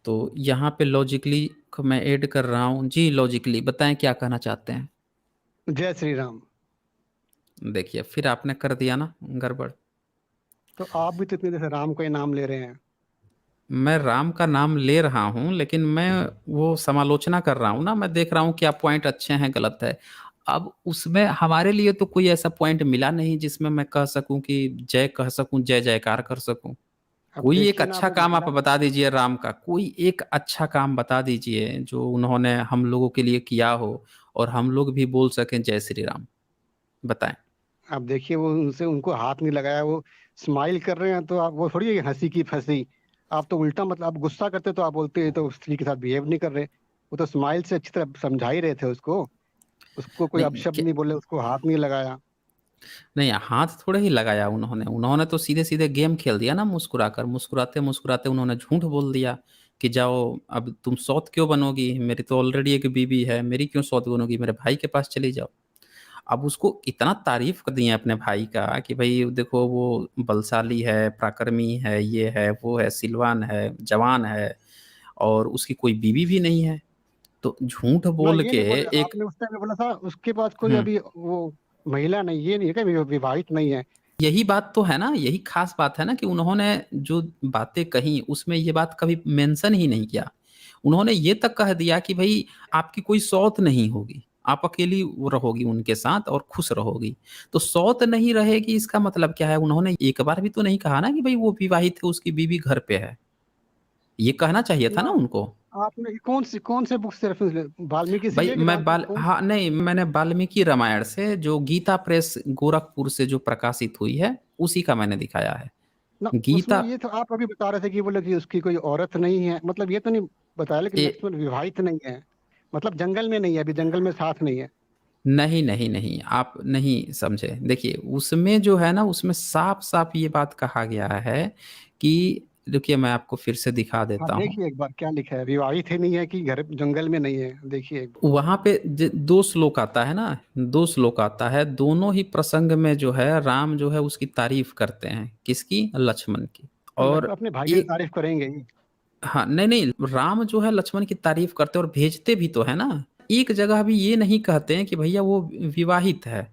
तो यहाँ पे लॉजिकली मैं ऐड कर रहा हूँ जी। लॉजिकली बताएं क्या कहना चाहते हैं। जय श्री राम। देखिए फिर आपने कर दिया ना गड़बड़। तो आप भी तो इतनी देर से राम का ही नाम ले रहे हैं। मैं राम का नाम ले रहा हूँ, लेकिन मैं वो समालोचना कर रहा हूँ ना। मैं देख रहा हूँ क्या पॉइंट अच्छे हैं गलत है। अब उसमें हमारे लिए तो कोई ऐसा पॉइंट मिला नहीं जिसमें मैं कह सकूं कि जय कह सकूं, जय जयकार कर सकूं। अब कोई एक देखिए ना, अच्छा अब वो काम आप महिला। बता दीजिए राम का, कोई एक अच्छा काम बता दीजिए जो उन्होंने हम लोगों के लिए किया हो और हम लोग भी बोल सकें जय श्री राम। बताएं। अब देखिए, वो उनसे उनको हाथ नहीं लगाया, वो स्माइल कर रहे हैं, तो आप वो थोड़ी है हंसी की फंसी। आप तो उल्टा, मतलब आप गुस्सा करते तो आप बोलते हैं तो स्त्री के साथ बिहेव नहीं कर रहे। वो तो स्माइल से अच्छी तरह समझा ही रहे थे उसको। उसको कोई नहीं अपशब्द नहीं बोले, उसको हाथ नहीं लगाया। नहीं, हाथ थोड़े ही लगाया उन्होंने। उन्होंने तो सीधे सीधे गेम खेल दिया ना, मुस्कुराकर। मुस्कुराते मुस्कुराते उन्होंने झूठ बोल दिया कि जाओ, अब तुम सौत क्यों बनोगी, मेरी तो ऑलरेडी एक बीबी है, मेरी क्यों सौत बनोगी, मेरे भाई के पास चली जाओ। अब उसको इतना तारीफ कर दिए अपने भाई का कि भाई देखो वो बलशाली है, पराक्रमी है, ये है वो है, सिलवान है, जवान है, और उसकी कोई बीवी भी नहीं है। तो झूठ ना, बोल ये के नहीं बोले एक। आपने, उस टाइम में बोला था उसके पास कोई हम्म। अभी वो महिला नहीं, ये नहीं है क्या, विवाहित नहीं है। यही बात तो है ना, यही खास बात है ना कि उन्होंने जो बातें कही उसमें ये बात कभी मेंशन ही नहीं किया। उन्होंने ये तक कह दिया कि भाई आपकी कोई सौत नहीं होगी, आप अकेली वो रहोगी उनके साथ और खुश रहोगी। तो सौत नहीं रहेगी इसका मतलब क्या है? उन्होंने एक बार भी तो नहीं कहा ना कि भाई वो विवाहित है, उसकी बीवी घर पे है। ये कहना चाहिए था ना, ना उनको। आपने कौन से बुक से रेफरेंस ले, वाल्मीकि से भाई लिए कि मैं कौन। हाँ नहीं, मैंने वाल्मीकि रामायण से, जो गीता प्रेस गोरखपुर से जो प्रकाशित हुई है, उसी का मैंने दिखाया है। ना, उसमें गीता। ये तो आप अभी बता रहे थे कि बोले कि उसकी कोई औरत नहीं है, मतलब ये तो नहीं बताया लेकिन ए, लक्ष्मण विवाहित नहीं है। मतलब जंगल में नहीं है, अभी जंगल में साथ नहीं है। नहीं नहीं नहीं, आप नहीं समझे। देखिए उसमें जो है ना, उसमें साफ साफ ये बात कहा गया है कि, देखिए मैं आपको फिर से दिखा हाँ देता हूँ। देखिए एक बार क्या लिखा है, विवाहित ही नहीं है कि घर जंगल में नहीं है, देखिए एक बार। वहां पे दो श्लोक आता है ना, दो श्लोक आता है। दोनों ही प्रसंग में जो है राम जो है उसकी तारीफ करते हैं, किसकी? लक्ष्मण की। तो लक्ष्मण और अपने भाई की एक, तारीफ करेंगे ही। हाँ नहीं नहीं, राम जो है लक्ष्मण की तारीफ करते और भेजते भी तो है ना। एक जगह भी ये नहीं कहते हैं कि भैया वो विवाहित है।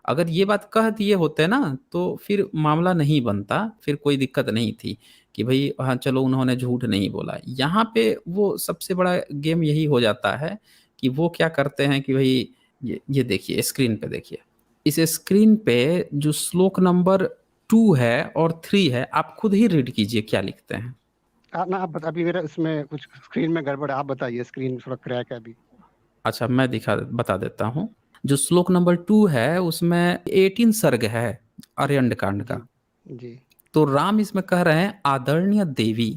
अगर ये बात कह दिए होते ना तो फिर मामला नहीं बनता, फिर कोई दिक्कत नहीं थी कि भाई हाँ चलो उन्होंने झूठ नहीं बोला। यहाँ पे वो सबसे बड़ा गेम यही हो जाता है कि वो क्या करते हैं कि भाई ये देखिए स्क्रीन पे देखिए। इस स्क्रीन पे जो श्लोक नंबर 2 है और 3 है, आप खुद ही रीड कीजिए क्या लिखते हैं। ना आप अभी मेरा इसमें कुछ स्क्रीन में गड़बड़ है, आप बताइए, स्क्रीन थोड़ा क्रैक है अभी। अच्छा मैं दिखा बता देता हूँ। जो श्लोक नंबर 2 है उसमें 18 सर्ग है आर्यन कांड जी। का। जी। तो राम इसमें कह रहे हैं, आदरणीय देवी,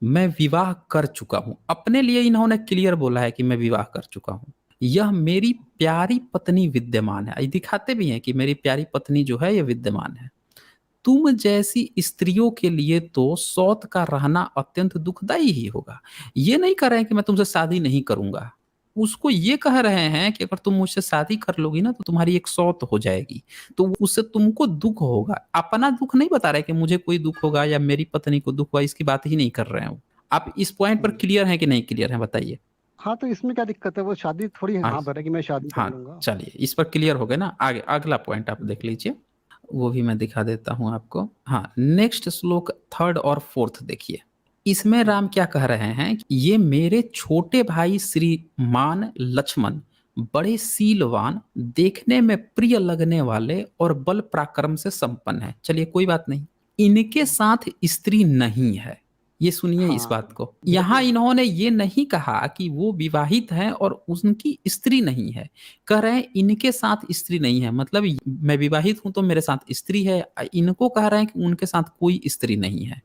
मैं विवाह कर चुका हूं। अपने लिए इन्होंने क्लियर बोला है कि मैं विवाह कर चुका हूं। यह मेरी प्यारी पत्नी विद्यमान है, ये दिखाते भी हैं कि मेरी प्यारी पत्नी जो है ये विद्यमान है। तुम जैसी स्त्रियों के लिए तो सौत का रहना अत्यंत दुखदाई ही होगा। ये नहीं कह रहे हैं कि मैं तुमसे शादी नहीं करूंगा। उसको ये कह रहे हैं कि अगर तुम मुझसे शादी कर लोगी ना तो तुम्हारी एक सौत हो जाएगी, तो उससे तुमको दुख होगा। अपना दुख नहीं बता रहे कि मुझे कोई दुख होगा या मेरी पत्नी को दुख होगा, इसकी बात ही नहीं कर रहे हैं वो। आप इस पॉइंट पर हम्म। क्लियर है कि नहीं क्लियर है बताइए। हाँ, तो इसमें क्या दिक्कत है, वो शादी थोड़ी हाँ हाँ भरे कि मैं शादी कर हाँ, लूंगा। चलिए इस पर क्लियर हो गए ना। आगे अगला पॉइंट आप देख लीजिए, वो भी मैं दिखा देता हूं आपको। हाँ, नेक्स्ट श्लोक 3 और 4 देखिए। इसमें हम्म। राम क्या कह रहे हैं कि ये मेरे छोटे भाई श्रीमान लक्ष्मण बड़े शीलवान, देखने में प्रिय लगने वाले और बल पराक्रम से संपन्न है। चलिए कोई बात नहीं, इनके साथ स्त्री नहीं है। ये सुनिए इस हाँ बात को, यहां देखिए। इन्होंने ये नहीं कहा कि वो विवाहित हैं और उनकी स्त्री नहीं है। कह रहे हैं इनके साथ स्त्री नहीं है, मतलब मैं विवाहित हूं तो मेरे साथ स्त्री है। इनको कह रहे हैं कि उनके साथ कोई स्त्री नहीं है।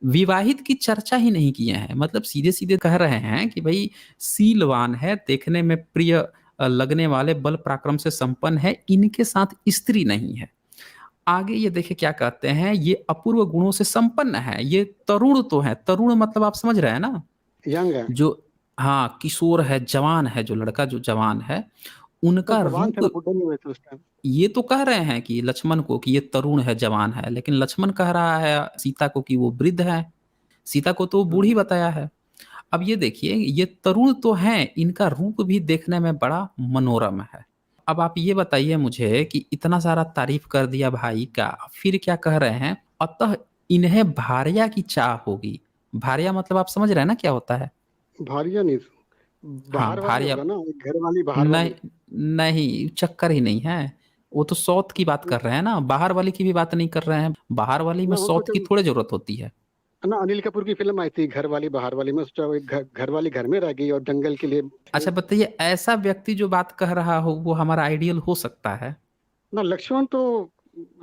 विवाहित की चर्चा ही नहीं किए हैं, मतलब सीधे सीधे कह रहे हैं कि भाई शीलवान है, देखने में प्रिय लगने वाले, बल पराक्रम से संपन्न है, इनके साथ स्त्री नहीं है। आगे ये देखिए क्या कहते हैं, ये अपूर्व गुणों से संपन्न है। ये तरुण तो है, तरुण मतलब आप समझ रहे हैं ना, यंग है। जो, हाँ किशोर है, जवान है, जो लड़का जो जवान है, तो उनका जवान थे रूप। ना, बुढ़े नहीं हुए थे उस टाइम। ये तो कह रहे हैं कि लक्ष्मण को कि ये तरुण है, जवान है, लेकिन लक्ष्मण कह रहा है सीता को कि वो वृद्ध है। सीता को तो बूढ़ी बताया है। अब ये देखिए, ये तरुण तो हैं, इनका रूप भी देखने में बड़ा मनोरम है। अब आप ये बताइए मुझे कि इतना सारा तारीफ कर दिया भाई का, फिर क्या कह रहे हैं? अतः इन्हें भार्या की चाह होगी। भार्या मतलब आप समझ रहे हैं ना क्या होता है? भारिया नहीं, हाँ, बाहर वाली भार्या। होगा ना, घर वाली बाहर नहीं, वाली। नहीं, चक्कर ही नहीं है। वो तो सौत की बात कर रहे हैं ना, बाहर वाली की भी बात नहीं कर रहे हैं। बाहर वाली में ना वो सौत सोचा की थोड़ी जरूरत होती है। ना, अनिल कपूर की फिल्म आई थी घर वाली बाहर वाली, में सोचा वो एक घर वाली घर में रह गई और जंगल के लिए। अच्छा बताइए, ऐसा व्यक्ति जो बात कह रहा हो वो हमारा आइडियल हो सकता है? ना लक्ष्मण तो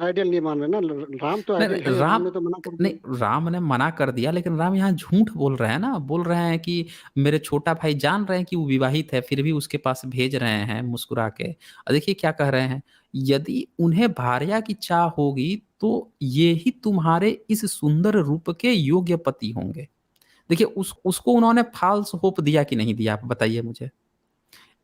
आइडियल नहीं मान रहे ना, राम तो नहीं, आइडियल है, नहीं, राम राम। ने तो मना कर दिया। नहीं, राम ने मना कर दिया, लेकिन राम यहाँ झूठ बोल रहे हैं ना, बोल रहे हैं कि मेरे छोटा भाई जान रहे हैं कि वो विवाहित है, फिर भी उसके पास भेज रहे हैं मुस्कुरा के। और देखिए क्या कह रहे हैं, यदि उन्हें भार्या की चाह होगी तो ये ही तुम्हारे इस सुंदर रूप के योग्य पति होंगे। देखिए उसको उन्होंने फॉल्स होप दिया कि नहीं दिया, आप बताइए मुझे।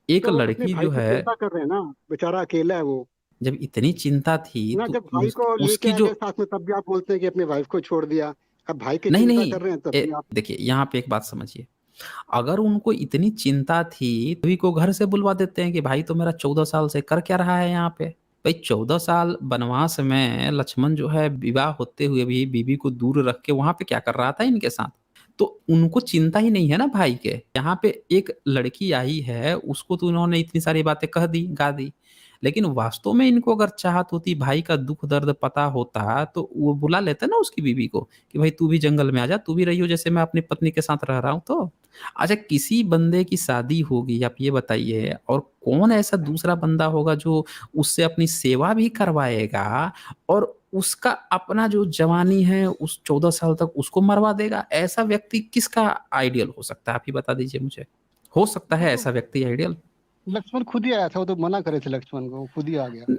एक तो वो अपने लड़की भाई जो की है, चिंता कर रहे हैं ना, बेचारा अकेला है वो। जब इतनी चिंता थी ना तो जब भाई को लेके उसकी आ जो, गए साथ में, तब भी आप बोलते हैं कि अपने वाइफ को छोड़ दिया। अब भाई की नहीं, चिंता नहीं, कर रहे हैं तब भी आप। देखिए यहाँ पे एक बात समझिए। अगर उनको इतनी चिंता थी तभी को घर से बुलवा देते हैं कि भाई तो मेरा 14 साल से कर क्या रहा है यहाँ पे। भाई 14 साल वनवास में लक्ष्मण जो है विवाह होते हुए भी बीवी को दूर रख के वहां पे क्या कर रहा था इनके साथ। तो उनको चिंता ही नहीं है ना भाई के। यहाँ पे एक लड़की आई है, उसको तो उन्होंने इतनी सारी बातें कह दी, गा दी। लेकिन वास्तव में इनको अगर चाहत होती, भाई का दुख दर्द पता होता, तो वो बुला लेते ना उसकी बीवी को कि भाई तू भी जंगल में आ जा, तू भी रही हो जैसे मैं अपनी पत्नी के साथ रह रहा हूँ तो। अच्छा, किसी बंदे की शादी होगी, आप ये बताइए, और कौन ऐसा दूसरा बंदा होगा जो उससे अपनी सेवा भी करवाएगा और उसका अपना जो जवानी है उस 14 साल तक उसको मरवा देगा? ऐसा व्यक्ति किसका आइडियल हो सकता है, आप ही बता दीजिए मुझे। हो सकता वो है तो ऐसा व्यक्ति आइडियल? लक्ष्मण खुद ही आया था, वो तो मना करे थे लक्ष्मण को, वो खुद ही आ गया।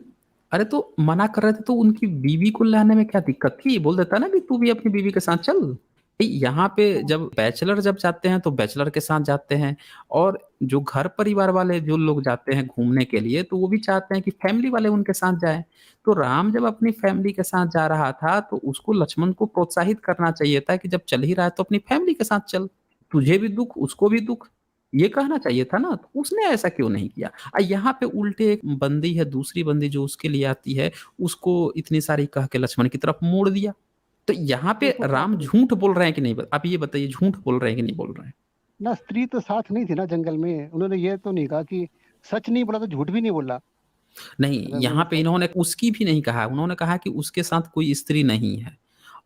अरे तो मना कर रहे थे तो उनकी बीवी को लाने में क्या दिक्कत थी? बोल देता ना कि तू भी अपनी बीवी के साथ चल। यहाँ पे तो जब बैचलर जब जाते हैं तो बैचलर के साथ जाते हैं, और जो घर परिवार वाले जो लोग जाते हैं घूमने के लिए तो वो भी चाहते हैं कि फैमिली वाले उनके साथ जाएं। तो राम जब अपनी फैमिली के साथ जा रहा था तो उसको लक्ष्मण को प्रोत्साहित करना चाहिए था कि जब चल ही रहा है तो अपनी फैमिली के साथ चल, तुझे भी दुख उसको भी दुख, ये कहना चाहिए था ना। तो उसने ऐसा क्यों नहीं किया? यहाँ पे उल्टे एक बंदी है, दूसरी बंदी जो उसके लिए आती है, उसको इतनी सारी कह के लक्ष्मण की तरफ मोड़ दिया। तो यहाँ पे उसको साथ राम में, झूठ बोल रहे हैं कि नहीं? आप ये बताइए, झूठ बोल रहे हैं कि नहीं बोल रहे हैं? ना स्त्री तो साथ नहीं थी ना जंगल में, उन्होंने ये तो नहीं कहा कि सच नहीं बोला तो झूठ भी नहीं बोला। नहीं, अगर यहाँ मैंने पे इन्होंने उसकी भी नहीं कहा, उन्होंने कहा कि उसके साथ कोई स्त्री नहीं है।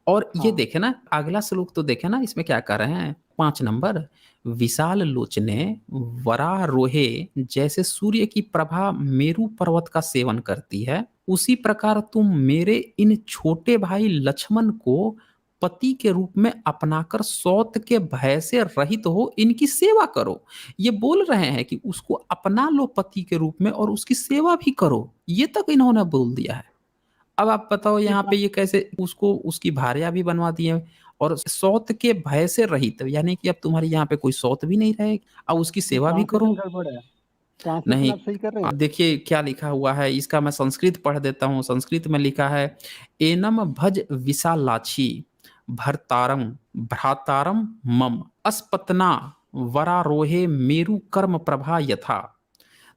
और ये हाँ देखे ना अगला श्लोक, तो देखे ना इसमें क्या कर रहे हैं, 5 नंबर। विशाल लोचने वरारोहे, जैसे सूर्य की प्रभा मेरु पर्वत का सेवन करती है, उसी प्रकार तुम मेरे इन छोटे भाई लक्ष्मण को पति के रूप में अपनाकर सौत के भय से रहित हो इनकी सेवा करो। ये बोल रहे हैं कि उसको अपना लो पति के रूप में और उसकी सेवा भी करो, ये तक इन्होंने बोल दिया है। अब आप बताओ ये यहाँ पे बात, ये कैसे उसको उसकी भार्या भी बनवा दिए, और सौत के भय से रहित, यानी कि अब तुम्हारी यहाँ पे कोई सौत भी नहीं रहेगी, अब उसकी ये सेवा भी ट्रांसलेशन करो। गड़बड़ है। ट्रांसलेशन नहीं, आप सही कर रहे हैं। देखिए क्या लिखा हुआ है इसका, मैं संस्कृत पढ़ देता हूँ। संस्कृत में लिखा है, एनम भज विशालाक्षी भरतारम भ्रातारम मम अस्पतना वरारोहे मेरु कर्म प्रभा यथा।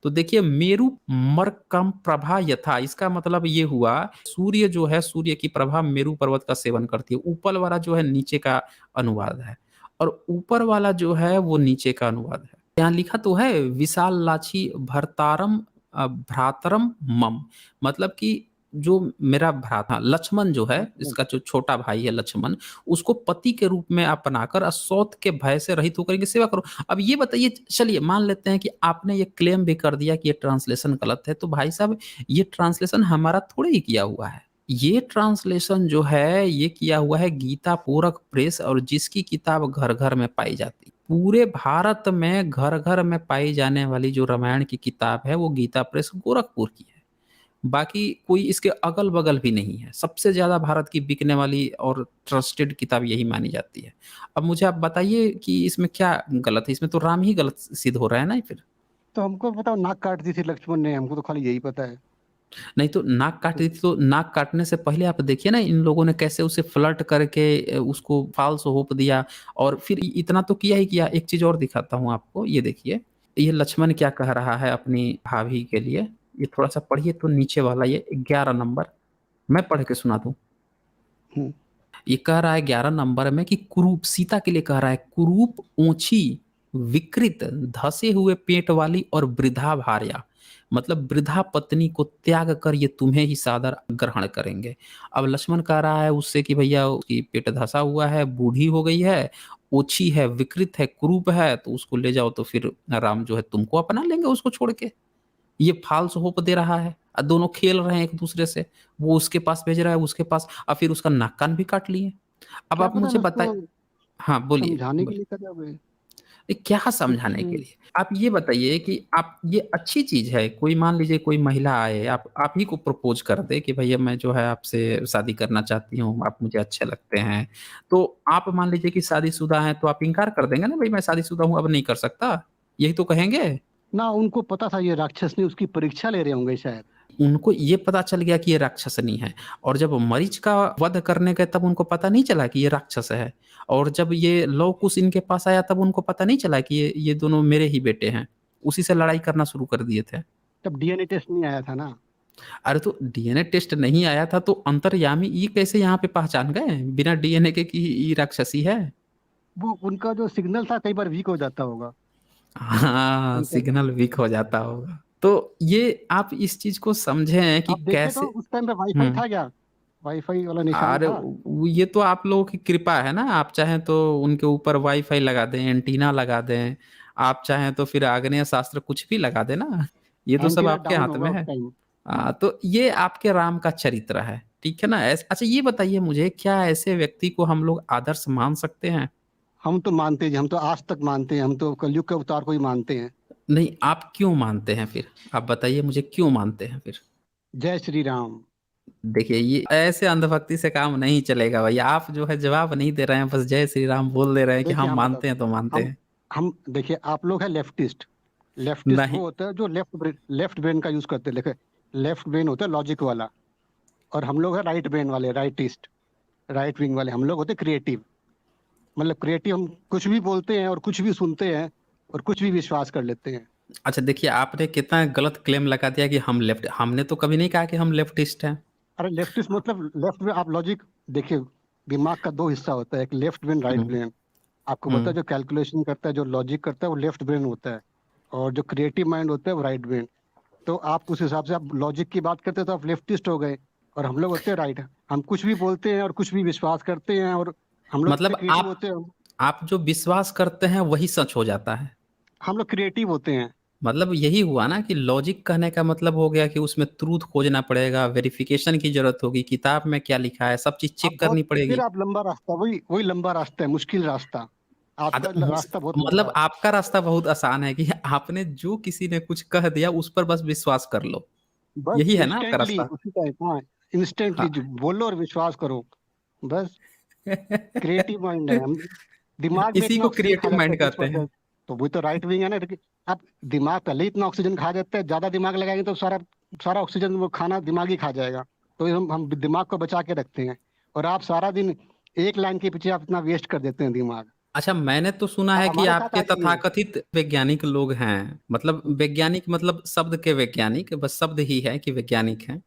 तो देखिए मेरु मरकम प्रभा यथा, इसका मतलब ये हुआ, सूर्य जो है, सूर्य की प्रभा मेरु पर्वत का सेवन करती है। ऊपर वाला जो है नीचे का अनुवाद है, और ऊपर वाला जो है वो नीचे का अनुवाद है। यहाँ लिखा तो है विशाल लाची भरतारम भ्रातरम मम, मतलब कि जो मेरा भ्राता लक्ष्मण जो है, लक्ष्मण। इसका जो छोटा भाई है लक्ष्मण, उसको पति के रूप में अपनाकर असौत के भय से रहित होकर इनकी सेवा करो। अब ये बताइए, चलिए मान लेते हैं कि आपने ये क्लेम भी कर दिया कि ये ट्रांसलेशन गलत है, तो भाई साहब ये ट्रांसलेशन हमारा थोड़े ही किया हुआ है। ये ट्रांसलेशन जो है ये किया हुआ है गीता पूरक प्रेस, और जिसकी किताब घर घर में पाई जाती, पूरे भारत में घर घर में पाई जाने वाली जो रामायण की किताब है वो गीता प्रेस गोरखपुर की है। बाकी कोई इसके अगल बगल भी नहीं है। सबसे ज्यादा भारत की बिकने वाली और ट्रस्टेड किताब यही मानी जाती है। अब मुझे आप बताइए कि इसमें क्या गलत है? इसमें तो राम ही गलत सिद्ध हो रहा है ना फिर। तो हमको बताओ नाक काट दी थी लक्ष्मण ने, हमको तो खाली यही पता है। नहीं तो नाक काट दी थी, तो नाक काटने से पहले आप देखिए ना इन लोगों ने कैसे उसे फ्लर्ट करके उसको फॉल्स होप दिया, और फिर इतना तो किया ही किया। एक चीज और दिखाता हूँ आपको, ये देखिए, ये लक्ष्मण क्या कह रहा है अपनी भाभी के लिए। ये थोड़ा सा पढ़िए तो, नीचे वाला ये 11 नंबर, मैं पढ़ के सुना दूं। हम्म, ये कह रहा है 11 नंबर में कि कुरूप, सीता के लिए कह रहा है, कुरूप ऊंची विकृत धसे हुए पेट वाली और वृद्धा भार्या, मतलब वृद्धा पत्नी को त्याग कर ये तुम्हें ही सादर ग्रहण करेंगे। अब लक्ष्मण कह रहा है उससे कि भैया उसकी पेट धसा हुआ है, बूढ़ी हो गई है, ओछी है, विकृत है, कुरूप है, तो उसको ले जाओ, तो फिर राम जो है तुमको अपना लेंगे उसको छोड़ के। ये फाल्स होप दे रहा है, और दोनों खेल रहे हैं एक दूसरे से। वो उसके पास भेज रहा है, उसके पास, और फिर उसका नाक कान भी काट लिए। अब क्या आप पता मुझे मैं उसको बताइए। हाँ बोलिए समझाने के बोलिए। लिए कर रहा हूँ। ये क्या समझाने के कुछ लिए? आप ये बताइए कि आप, ये अच्छी चीज है, कोई मान लीजिए कोई महिला आए, आप ही को प्रपोज कर दे कि भैया मैं जो है आपसे शादी करना चाहती हूँ, आप मुझे अच्छे लगते हैं, तो आप मान लीजिए कि शादीशुदा हैं, तो आप इनकार कर देंगे ना, भाई मैं शादीशुदा हूँ अब नहीं कर सकता, यही तो कहेंगे। ना, उनको पता था ये राक्षस नहीं, उसकी परीक्षा ले रहे होंगे शायद। उनको ये पता चल गया कि ये राक्षसनी है, और जब मरीच का वध करने गए तब उनको पता नहीं चला कि ये राक्षस है, और जब ये लव कुश इनके पास आया तब उनको पता नहीं चला कि ये दोनों मेरे ही बेटे हैं, उसी से लड़ाई करना शुरू कर दिए थे। तब डीएनए टेस्ट नहीं आया था ना। अरे तो डीएनए टेस्ट नहीं आया था तो अंतर्यामी ये कैसे यहाँ पे पहचान गए बिना डीएनए के कि ये राक्षसी है? वो उनका जो सिग्नल था कई बार वीक हो जाता होगा हाँ, उनका। सिग्नल वीक हो जाता होगा। तो ये आप इस चीज को समझें कि आप देखे तो कैसे। उस टाइम पे वाईफाई हम्म। था क्या? वाईफाई वाला निशान अरे था। ये तो आप लोगों की कृपा है ना, आप चाहें तो उनके ऊपर वाईफाई लगा दें, एंटीना लगा दें, आप चाहें तो फिर आग्नेय शास्त्र कुछ भी लगा दें ना, ये तो सब एंटीना आपके डाउन हाथ में होगा उस है। टाइम। तो ये आपके राम का चरित्र है, ठीक है ना। अच्छा ये बताइए मुझे, क्या ऐसे व्यक्ति को हम लोग आदर्श मान सकते हैं? हम तो मानते हैं जी, हम तो आज तक मानते हैं, हम तो कलयुग के अवतार को ही मानते हैं। नहीं, आप क्यों मानते हैं फिर? आप बताइए मुझे, क्यों मानते हैं फिर? जय श्री राम। देखिए, ये ऐसे अंधभक्ति से काम नहीं चलेगा भैया, आप जो है जवाब नहीं दे रहे हैं, बस जय श्री राम बोल दे रहे हैं कि देखिए हम हम मानते हैं बताते तो मानते हम हैं। हम देखिए, आप लोग हैं लेफ्टिस्ट। लेफ्टिस्ट नहीं। वो होता है जो लेफ्ट ब्रेन का यूज करते हैं। देखिए, लेफ्ट ब्रेन होता है लॉजिक वाला, और हम लोग हैं राइट ब्रेन वाले, राइटिस्ट, राइट विंग वाले। हम लोग होते क्रिएटिव। मतलब क्रिएटिव, हम कुछ भी बोलते हैं और कुछ भी सुनते हैं और कुछ भी विश्वास कर लेते हैं। अच्छा देखिए, आपने कितना गलत क्लेम लगा दिया कि हम लेफ्ट, हमने तो कभी नहीं कहा कि हम लेफ्टिस्ट हैं। अरे लेफ्टिस्ट मतलब लेफ्ट में आप लॉजिक देखिए। दिमाग का दो हिस्सा होता है, एक लेफ्ट ब्रेन, राइट हम्म। ब्रेन। आपको पता है, हम्म। जो कैलकुलेशन करता है, जो लॉजिक करता है, वो लेफ्ट ब्रेन होता है। और जो क्रिएटिव माइंड होता है वो राइट ब्रेन। तो आप उस हिसाब से, आप लॉजिक की बात करते हैं तो आप लेफ्टिस्ट हो गए, और हम लोग होते हैं राइट। हम कुछ भी बोलते हैं और कुछ भी विश्वास करते हैं, और हम लोग इतने मतलब क्रिएटिव होते हैं। आप जो विश्वास करते हैं वही सच हो जाता है। हम लोग क्रिएटिव होते हैं। मतलब यही हुआ ना कि लॉजिक कहने का मतलब हो गया कि उसमें ट्रूथ खोजना पड़ेगा, वेरिफिकेशन की जरूरत होगी, किताब में क्या लिखा है सब चीज आप चेक बहुत, करनी फिर पड़ेगी। आप लंबा रास्ता, वही वही लंबा रास्ता है, मुश्किल रास्ता। आपका रास्ता बहुत लंबा मतलब है। आपका रास्ता बहुत आसान है कि आपने जो किसी ने कुछ कह दिया उस पर बस विश्वास कर लो, बस यही है ना आपका इंस्टेंटली रास्ता। उसी टाइम, हाँ। इंस्टेंटली हाँ। बोलो और विश्वास करो, बस। क्रिएटिव माइंड है हम। दिमाग में इसी इतना को ऑक्सीजन खा क्रिएटिव जाता माइंड है बीस कहते हैं। परसेंट तो वो तो राइट विंग है ना, देखिए। आप दिमाग पहले ही इतना ऑक्सीजन खा जाता है, ज्यादा दिमाग लगाएंगे तो सारा सारा ऑक्सीजन वो खाना दिमाग ही खा जाएगा। तो हम दिमाग को बचा के रखते हैं। और आप सारा दिन एक लाइन के पीछे आप इतना वेस्ट कर देते हैं दिमाग। अच्छा, मैंने तो सुना आप है कि हमारे साथ आपके आ जाइए। तथाकथित वैज्ञानिक लोग हैं, मतलब वैज्ञानिक मतलब शब्द के वैज्ञानिक, बस शब्द ही है कि वैज्ञानिक हैं।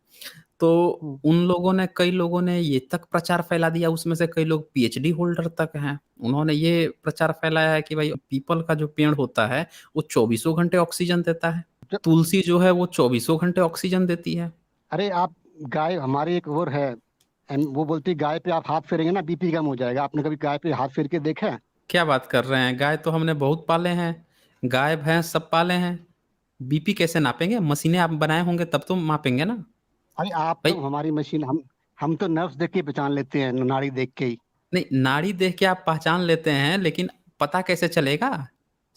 तो हम्म, उन लोगों ने, कई लोगों ने ये तक प्रचार फैला दिया, उसमें से कई लोग पीएचडी होल्डर तक हैं, उन्होंने ये प्रचार फैलाया है कि भाई पीपल का जो पेड़ होता है वो 24 घंटे ऑक्सीजन देता है, जब तुलसी जो है वो 24 घंटे ऑक्सीजन देती है। अरे आप, गाय हमारी एक और है, वो बोलती है गाय पे आप हाथ फेरेंगे ना बीपी कम हो जाएगा। आपने कभी गाय पे हाथ फेर के देखा है? क्या बात कर रहे हैं, गाय तो हमने बहुत पाले हैं, गाय भैंस सब पाले हैं। बीपी कैसे नापेंगे? मशीनें आप बनाए होंगे तब तो मापेंगे ना। अरे आप भाई तो हमारी मशीन, हम तो नर्व्स देख के पहचान लेते हैं, नाड़ी देख के ही। नहीं, नाड़ी देख के आप पहचान लेते हैं, लेकिन पता कैसे चलेगा?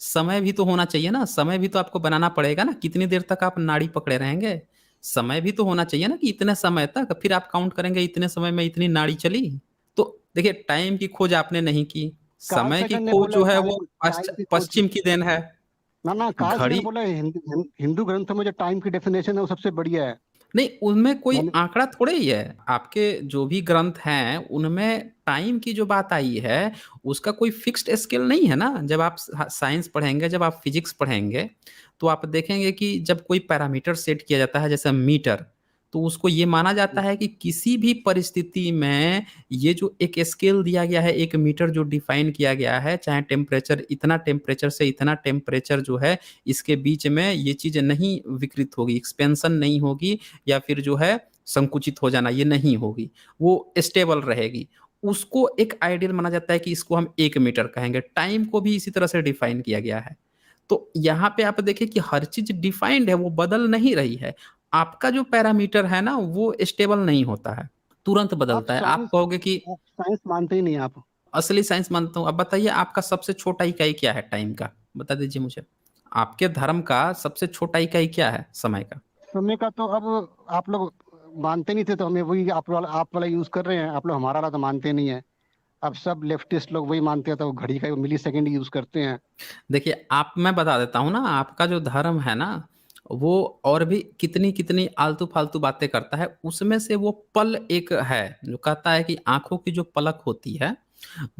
समय भी तो होना चाहिए ना, समय भी तो आपको बनाना पड़ेगा ना, कितनी देर तक आप नाड़ी पकड़े रहेंगे? समय भी तो होना चाहिए ना कि इतने समय तक, फिर आप काउंट करेंगे इतने समय में इतनी नाड़ी चली। तो देखिए, टाइम की खोज आपने नहीं की, कार्ल समय की सेगन ने खोज बोला जो है है वो टाइम, टाइम की खोज की। पश्चिम की देन है। ना ना, कार्ल सेगन घड़ी। बोला है हिंदू ग्रंथों में जो टाइम की डेफिनेशन है वो सबसे बढ़िया है। नहीं, उनमें कोई मैंने आंकड़ा थोड़े ही है। आपके जो भी ग्रंथ हैं उनमें टाइम की जो बात आई है उसका कोई फिक्स्ड स्केल नहीं है ना। जब आप साइंस पढ़ेंगे, जब आप फिजिक्स पढ़ेंगे, तो आप देखेंगे कि जब कोई पैरामीटर सेट किया जाता है जैसे मीटर, तो उसको ये माना जाता है कि किसी भी परिस्थिति में ये जो एक स्केल दिया गया है, एक मीटर जो डिफाइन किया गया है, चाहे टेम्परेचर, इतना टेम्परेचर से इतना टेम्परेचर जो है, इसके बीच में ये चीज नहीं विकृत होगी, एक्सपेंशन नहीं होगी, या फिर जो है संकुचित हो जाना ये नहीं होगी, वो स्टेबल रहेगी। उसको एक आइडियल माना जाता है कि इसको हम 1 मीटर कहेंगे। टाइम को भी इसी तरह से डिफाइन किया गया है। तो यहाँ पे आप देखिए कि हर चीज डिफाइंड है, वो बदल नहीं रही है। आपका जो पैरामीटर है ना वो स्टेबल नहीं होता है, तुरंत आप बदलता है। आप साइंस कहोगे कि आप साइंस मानते ही नहीं आप। असली साइंस मानता हूँ। अब बताइए आपका सबसे छोटा इकाई क्या है टाइम का, बता दीजिए मुझे। आपके धर्म का सबसे छोटा इकाई क्या है समय का? समय का तो अब आप लोग मानते नहीं थे तो हमें वही आप वाला यूज कर रहे हैं। आप लोग हमारा वाला तो मानते नहीं है। अब सब लेफ्टिस्ट लोग वही मानते हैं, तो वो घड़ी का मिली सेकेंड यूज करते हैं। देखिए आप, मैं बता देता हूँ ना, आपका जो धर्म है ना वो और भी कितनी कितनी आलतू फालतू बातें करता है। उसमें से वो पल एक है जो कहता है कि आंखों की जो पलक होती है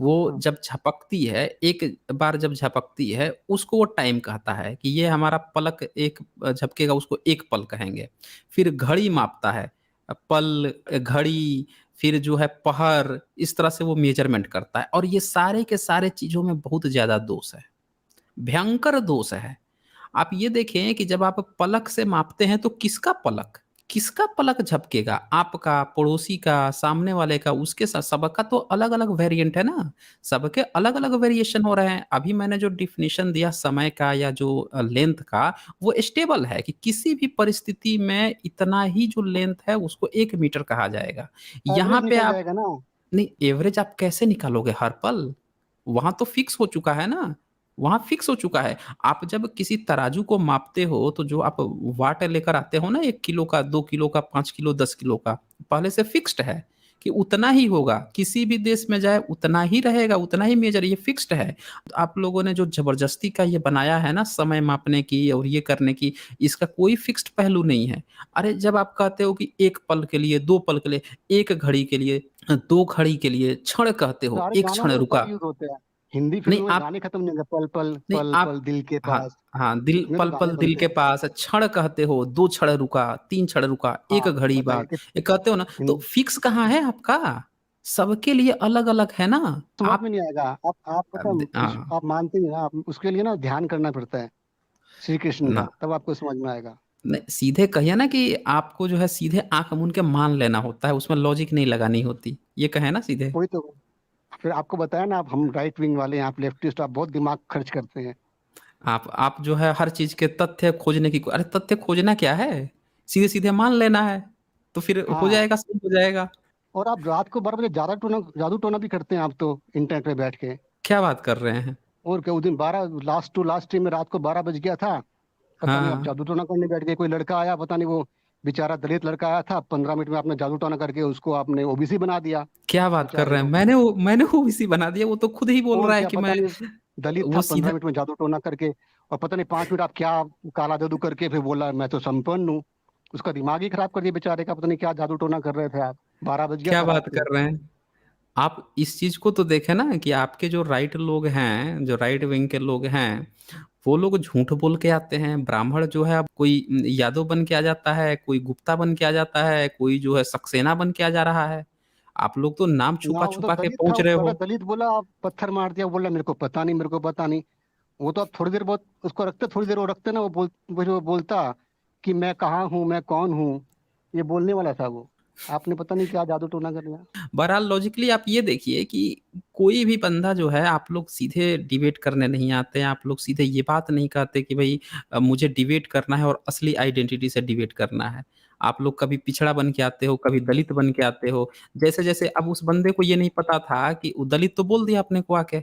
वो हाँ। जब झपकती है, एक बार जब झपकती है उसको वो टाइम कहता है कि ये हमारा पलक एक झपकेगा, उसको एक पल कहेंगे। फिर घड़ी मापता है, पल, घड़ी, फिर जो है पहर, इस तरह से वो मेजरमेंट करता है। और ये सारे के सारे चीजों में बहुत ज्यादा दोष है, भयंकर दोष है। आप ये देखें कि जब आप पलक से मापते हैं तो किसका पलक झपकेगा? आपका, पड़ोसी का, सामने वाले का, उसके साथ सबका तो अलग अलग वेरिएंट है ना। सबके अलग अलग वेरिएशन हो रहे हैं। अभी मैंने जो डिफिनेशन दिया समय का या जो लेंथ का, वो स्टेबल है कि किसी भी परिस्थिति में इतना ही जो लेंथ है उसको 1 मीटर कहा जाएगा। यहाँ एवरेज पे निकल आप, जाएगा ना। नहीं, एवरेज आप कैसे निकालोगे हर पल? वहां तो फिक्स हो चुका है ना, वहां फिक्स हो चुका है। आप जब किसी तराजू को मापते हो तो जो आप वाट लेकर आते हो ना, 1 किलो का, 2 किलो का, 5 किलो, 10 किलो का, पहले से फिक्स्ड है कि उतना ही होगा। किसी भी देश में जाए उतना ही रहेगा, उतना ही मेजर, ये फिक्स्ड है। तो आप लोगों ने जो जबरदस्ती का ये बनाया है ना समय मापने की और ये करने की, इसका कोई फिक्स्ड पहलू नहीं है। अरे जब आप कहते हो कि 1 पल के लिए, 2 पल के लिए, 1 घड़ी के लिए, 2 घड़ी के लिए, क्षण कहते हो, सारे एक गानों क्षण में तो पल रुका। यूज होते हैं। हिंदी नहीं फिल्म में आप, गाने खत्म नहीं होंगे, पल पल नहीं पल पल आप, दिल के हाँ, पास। हाँ, दिल, इसमें तो पल गाने पल दिल बनते के हैं। पास, क्षण कहते हो, 2 क्षण रुका, 3 क्षण रुका, एक हाँ, घड़ी बताइए बाद, कि ये कहते हो ना, तो हिंदी फिक्स कहाँ है आपका? सबके लिए अलग अलग है ना। समझ में आप, नहीं आएगा। आप पता हाँ, आप मानते नहीं ना। आप उसके लिए ना ध्यान करना पड़ता है श्री कृष्ण ना, का, तब आपको समझ में आएगा। नहीं, सीधे कहिए ना कि आपको जो है सीधे आंख मूंद के मान लेना होता है, उसमें लॉजिक नहीं लगानी होती, ये कहे ना सीधे। वही तो। फिर आपको बताया ना, आप हम राइट विंग वाले हैं, आप लेफ्टिस्ट, आप बहुत दिमाग खर्च करते हैं। आप जो है हर चीज के तथ्य खोजने की, अरे तथ्य खोजना क्या है, सीधे सीधे मान लेना है, तो फिर हो हाँ। जाएगा, सही हो जाएगा। और आप रात को 12 बजे जादू टोना भी करते हैं आप तो, इंटरनेट पे बैठ के। क्या बात कर रहे हैं? और क्या, उस दिन 12 लास्ट टू लास्ट टाइम में रात को 12 बज गया था। पता नहीं आप हाँ, जादू टोना करने बैठ गए। कोई लड़का आया, पता नहीं वो बेचारा दलित लड़का आया था, 15 मिनट में आपने जादू टोना करके उसको आपने ओबीसी बना दिया क्या बात कर बेचारे रहे हैं? को। मैंने वो इसी बना दिया, वो तो खुद ही बोल और रहा है क्या, कि पता मैं, नहीं दलित था, वो सीधा, 15 मिनट में जादू टोना करके। और पता नहीं 5 मिनट आप क्या काला जादू करके फिर बोला मैं तो संपन्न हूँ। उसका दिमाग ही खराब कर दिया बेचारे का। पता नहीं क्या जादू टोना कर रहे थे आप। 12 बज गया क्या था बात रात में। कर रहे हैं? आप इस चीज को तो देखें ना कि आपके जो राइट लोग हैं, जो राइट विंग के लोग हैं, वो लोग झूठ बोल के आते हैं। ब्राह्मण जो है, अब कोई यादव बन के आ जाता है, कोई गुप्ता बन के आ जाता है, कोई जो है सक्सेना बन के आ जा रहा है। आप लोग तो नाम ना, छुपा वो तो छुपा के दलित था। पहुंच रहे अगर हो। दलित बोला, आप पत्थर मार दिया, बोला मेरे को पता नहीं, मेरे को पता नहीं। वो तो आप थोड़ी देर बहुत उसको रखते, थोड़ी देर वो रखते ना, वो बोलता कि मैं कहाँ हूँ, मैं कौन हूँ। ये बोलने वाला था वो। आपने पता नहीं क्या जादू टोना कर लिया। बहरहाल लॉजिकली आप ये देखिए कि कोई भी बंदा जो है, आप लोग सीधे डिबेट करने नहीं आते हैं। आप लोग सीधे ये बात नहीं कहते कि भाई मुझे डिबेट करना है और असली आइडेंटिटी से डिबेट करना है। आप लोग कभी पिछड़ा बन के आते हो, कभी दलित बन के आते हो। जैसे जैसे अब उस बंदे को ये नहीं पता था कि वो दलित, तो बोल दिया अपने को आके।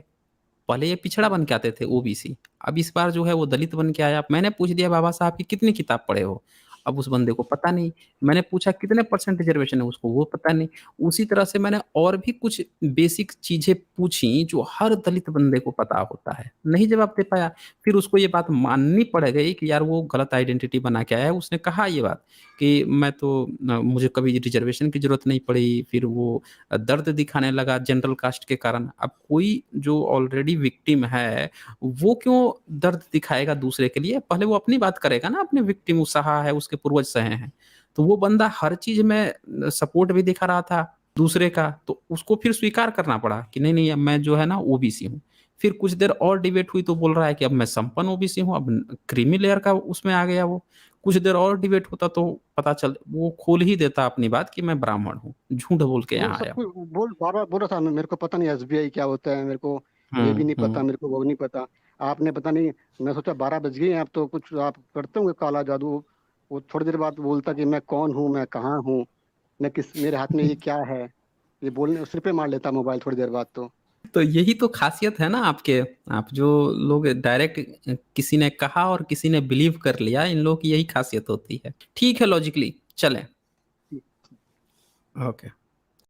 पहले ये पिछड़ा बन के आते थे, ओबीसी। अब इस बार जो है वो दलित बन के आया। मैंने पूछ दिया बाबा साहब की कितनी किताब पढ़े हो? अब उस बंदे को पता नहीं। मैंने पूछा कितने परसेंट रिजर्वेशन है, उसको वो पता नहीं। उसी तरह से मैंने और भी कुछ बेसिक चीजें पूछी जो हर दलित बंदे को पता होता है, नहीं जवाब दे पाया। फिर उसको ये बात माननी पड़ गई कि यार वो गलत आइडेंटिटी बना के आया है। उसने कहा ये बात कि मैं तो मुझे कभी रिजर्वेशन की जरूरत नहीं पड़ी। फिर वो दर्द दिखाने लगा जनरल कास्ट के कारण। अब कोई जो ऑलरेडी विक्टिम है वो क्यों दर्द दिखाएगा दूसरे के लिए? पहले वो अपनी बात करेगा ना, अपने विक्टिम सहा है, उसके पूर्वज सहे हैं। तो वो बंदा हर चीज में सपोर्ट भी दिखा रहा था दूसरे का, तो उसको फिर स्वीकार करना पड़ा कि नहीं नहीं, अब मैं जो है ना ओबीसी हूँ। फिर कुछ देर और डिबेट हुई तो बोल रहा है कि अब मैं संपन्न ओबीसी हूँ, अब क्रीमी लेयर का उसमें आ गया वो। कुछ देर और डिबेट होता तो पता चल वो खोल ही देता अपनी बात कि मैं ब्राह्मण हूँ, झूठ बोल के वो यहाँ सब आया हूँ। कुछ बोल बार बार बोल रहा था, मेरे को पता नहीं एसबीआई क्या होता है, मेरे को ये भी नहीं पता, हम्म। मेरे को वो नहीं पता। आपने पता नहीं, मैं सोचा 12 बज गए हैं, अब तो कुछ आप करते होंगे काला जादू। वो थोड़ी देर बाद बोलता कि मैं कौन हूँ, मैं कहाँ हूँ, मैं किस, मेरे हाथ में ये क्या है, ये बोलने सिर पे मार लेता मोबाइल थोड़ी देर बाद तो। तो यही तो खासियत है ना आपके। आप जो लोग डायरेक्ट, किसी ने कहा और किसी ने बिलीव कर लिया, इन लोगों की यही खासियत होती है। ठीक है, लॉजिकली चलें। ओके।